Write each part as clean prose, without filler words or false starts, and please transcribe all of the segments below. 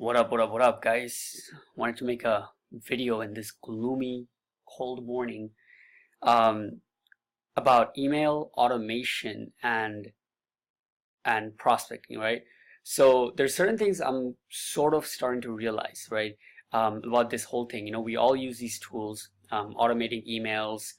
What up, guys? Wanted to make a video in this gloomy, cold morning um, about email automation and prospecting, right? So there's certain things I'm sort of starting to realize, right, about this whole thing. We all use these tools, automating emails,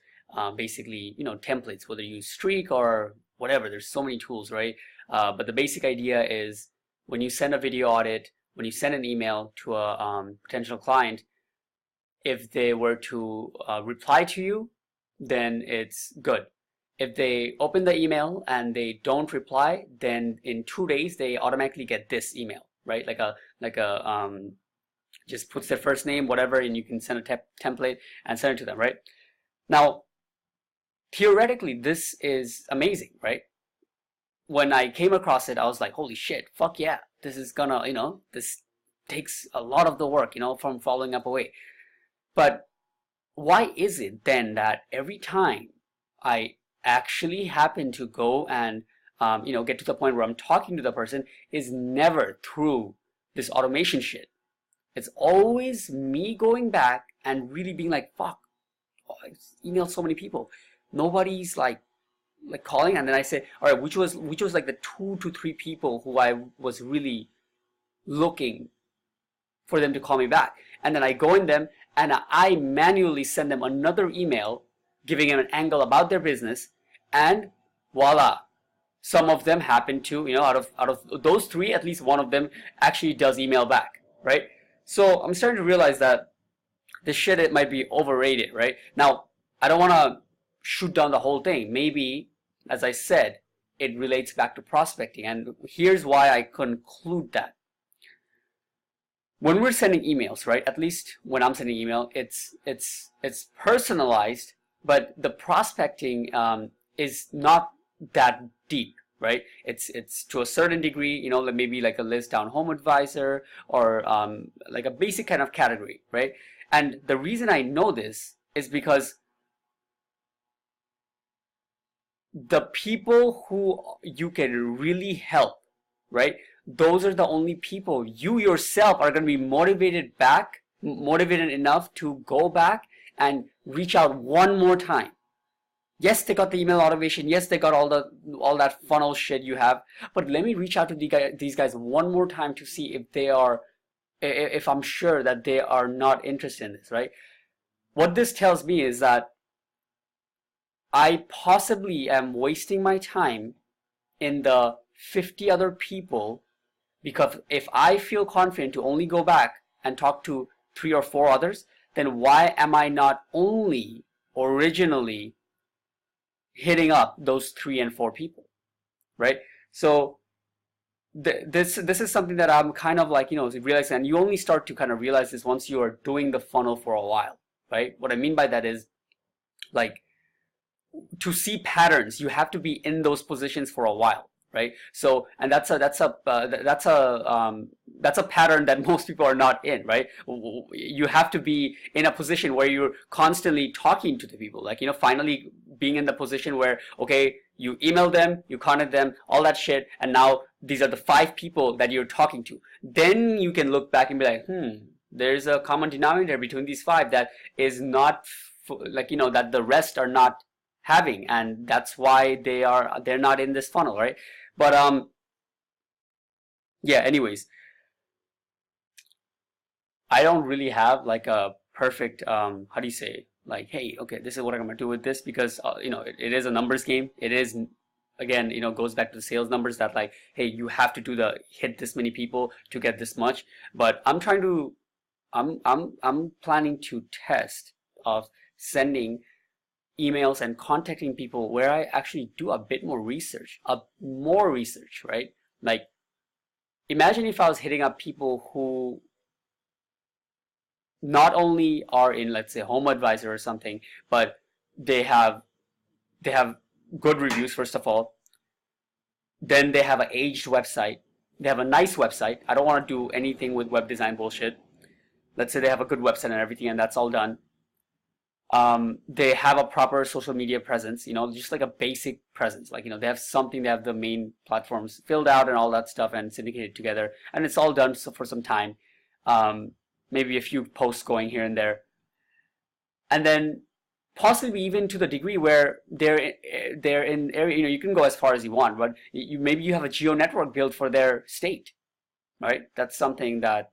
basically, templates, whether you use Streak or whatever. There's so many tools, right? But the basic idea is when you send a video audit, when you send an email to a potential client, if they were to reply to you, then it's good. If they open the email and they don't reply, then in 2 days they automatically get this email, right? Like a just puts their first name, whatever, and you can send a template and send it to them, right? Now, theoretically, this is amazing, right? When I came across it, I was like, holy shit, fuck yeah, this is gonna, this takes a lot of the work, from following up away. But why is it then that every time I actually happen to go and get to the point where I'm talking to the person is never through this automation shit? It's always me going back and really being like, fuck, oh, I emailed so many people. Nobody's like calling, and then I say, all right, which was like the 2 to 3 people who I was really looking for them to call me back. And then I go in them and I manually send them another email giving them an angle about their business, and voila, some of them happen to, out of those 3, at least one of them actually does email back, right? So I'm starting to realize that this shit, it might be overrated, right? Now, I don't want to shoot down the whole thing. Maybe, as I said, it relates back to prospecting, and here's why I conclude that. When we're sending emails, right? At least when I'm sending email, it's personalized, but the prospecting is not that deep, right? It's to a certain degree, maybe like a list down home advisor or like a basic kind of category, right? And the reason I know this is because the people who you can really help, right? Those are the only people you yourself are going to be motivated enough to go back and reach out one more time. Yes, they got the email automation. Yes, they got all that funnel shit you have. But let me reach out to these guys one more time to see if I'm sure that they are not interested in this, right? What this tells me is that I possibly am wasting my time in the 50 other people, because if I feel confident to only go back and talk to 3 or 4 others, then why am I not only originally hitting up those 3 and 4 people, right? So this is something that I'm kind of like, realizing, and you only start to kind of realize this once you are doing the funnel for a while, right? What I mean by that is, like, to see patterns, you have to be in those positions for a while, right? So, and that's a pattern that most people are not in, right? You have to be in a position where you're constantly talking to the people, like, finally being in the position where, okay, you email them, you contact them, all that shit, and now these are the 5 people that you're talking to. Then you can look back and be like, there's a common denominator between these 5 that is not that the rest are not having, and that's why they're not in this funnel, right? But yeah, anyways, I don't really have like a perfect how do you say, like, hey, okay, this is what I'm gonna do with this, because it is a numbers game. It is, again, goes back to the sales numbers, that like, hey, you have to hit this many people to get this much. But I'm planning to test of sending emails and contacting people where I actually do a bit more research, right? Like, imagine if I was hitting up people who not only are in, let's say, Home Advisor or something, but they have good reviews, first of all. Then they have an aged website. They have a nice website. I don't want to do anything with web design bullshit. Let's say they have a good website and everything, and that's all done. They have a proper social media presence, just like a basic presence. Like, they have something, they have the main platforms filled out and all that stuff and syndicated together, and it's all done for some time. maybe a few posts going here and there, and then possibly even to the degree where they're in area, you can go as far as you want, but maybe you have a geo network built for their state, right? That's something that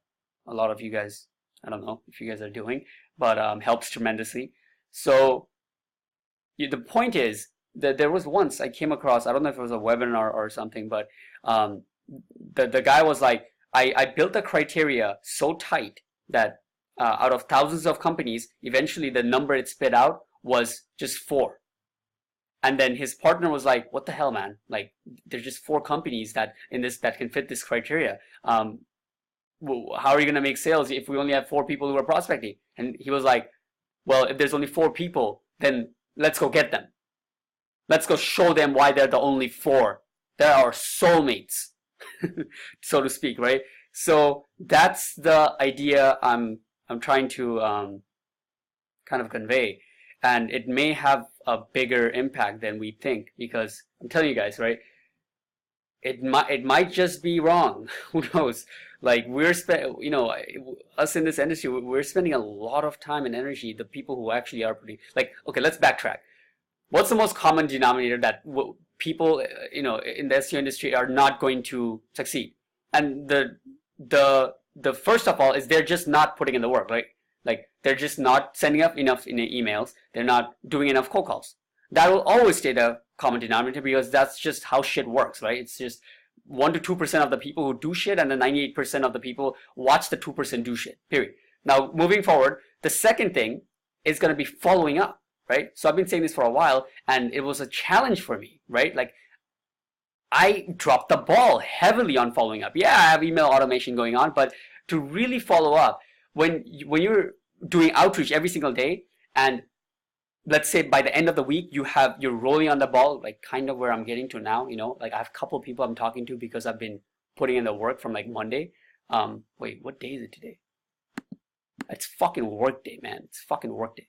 a lot of you guys, I don't know if you guys are doing, but helps tremendously. So the point is that there was once I came across, I don't know if it was a webinar or something, but the guy was like, I built the criteria so tight that out of thousands of companies, eventually the number it spit out was just 4. And then his partner was like, what the hell, man? Like, there's just 4 companies that can fit this criteria. How are you going to make sales if we only have 4 people who are prospecting? And he was like, well, if there's only 4 people, then let's go get them. Let's go show them why they're the only 4. They're our soulmates, so to speak, right? So that's the idea I'm trying to kind of convey. And it may have a bigger impact than we think, because I'm telling you guys, right? It might just be wrong. Who knows? Like, us in this industry, we're spending a lot of time and energy. The people who actually are putting, like, okay, let's backtrack. What's the most common denominator that people, in the SEO industry are not going to succeed? And the first of all is they're just not putting in the work, right? Like, they're just not sending up enough in emails. They're not doing enough cold calls. That will always stay the common denominator, because that's just how shit works, right? It's just 1 to 2% of the people who do shit, and then 98% of the people watch the 2% do shit, period. Now, moving forward, the second thing is going to be following up, right? So I've been saying this for a while, and it was a challenge for me, right? Like, I dropped the ball heavily on following up. Yeah, I have email automation going on, but to really follow up, when you're doing outreach every single day, and let's say by the end of the week you're rolling on the ball, like kind of where I'm getting to now, like I have a couple of people I'm talking to because I've been putting in the work from like Monday. Wait, what day is it today? It's fucking work day, man. It's fucking work day.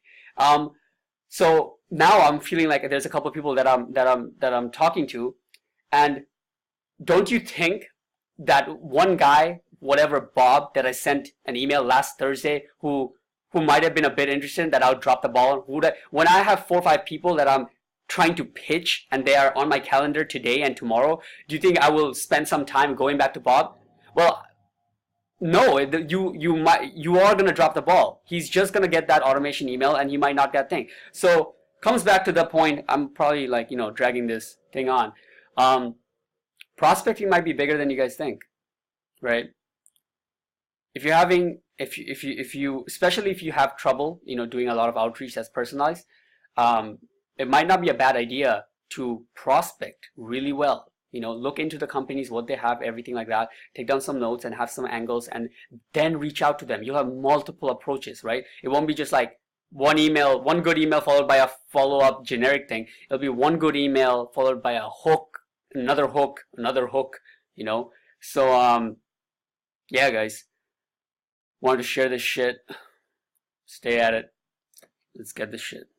So now I'm feeling like there's a couple of people that I'm talking to, and don't you think that one guy, whatever, Bob, that I sent an email last Thursday, who might have been a bit interested, that I'll drop the ball on? When I have 4 or 5 people that I'm trying to pitch and they are on my calendar today and tomorrow, do you think I will spend some time going back to Bob? Well, no, you are gonna drop the ball. He's just gonna get that automation email, and he might not get thing. So comes back to the point. I'm probably like dragging this thing on. Prospecting might be bigger than you guys think, right? If you're having, if you especially if you have trouble, doing a lot of outreach that's personalized, it might not be a bad idea to prospect really well. Look into the companies, what they have, everything like that. Take down some notes and have some angles, and then reach out to them. You'll have multiple approaches, right? It won't be just like one good email followed by a follow-up generic thing. It'll be one good email followed by a hook, another hook, another hook, So, yeah, guys. Wanted to share this shit. Stay at it. Let's get this shit.